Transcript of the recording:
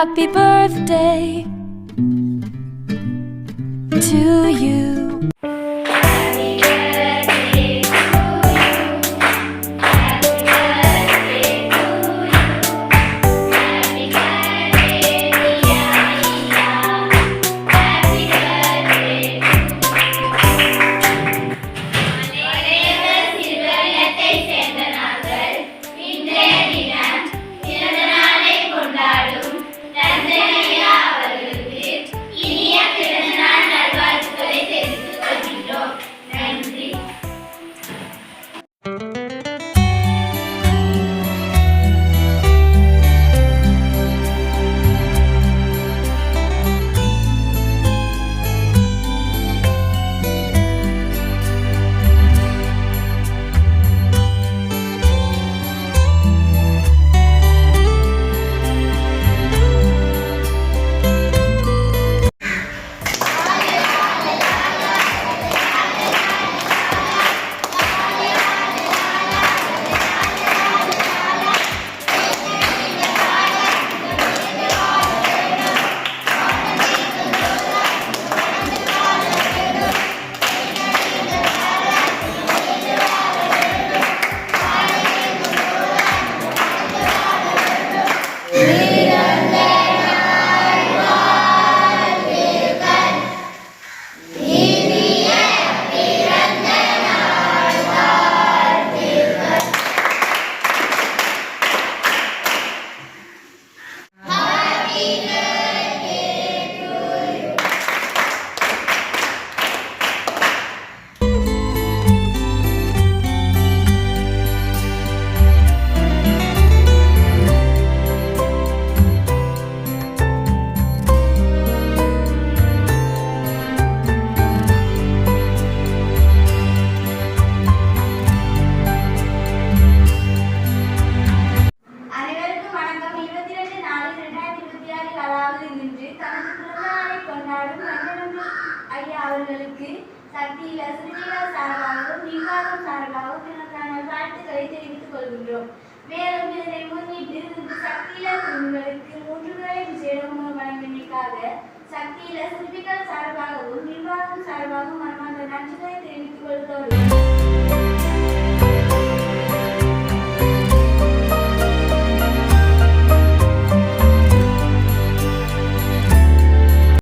Happy birthday to you. அவர்களுக்கு சக்தியில சுருதிகள சார்பாகவும் நிர்வாகம் சார்பாகவும் எனக்கான வாழ்த்துக்களை தெரிவித்துக் கொள்கின்றோம். மேலும் இதனை முன்னிட்டு சக்தியில சிறுமிகளுக்கு 3 வேளை விசேட உணவு வழங்கியமைக்காக சக்தியில சிறுமிகள் சார்பாகவும் நிர்வாகம் சார்பாகவும் மனமார்ந்த நன்றிகளை தெரிவித்துக் கொள்கிறோம்.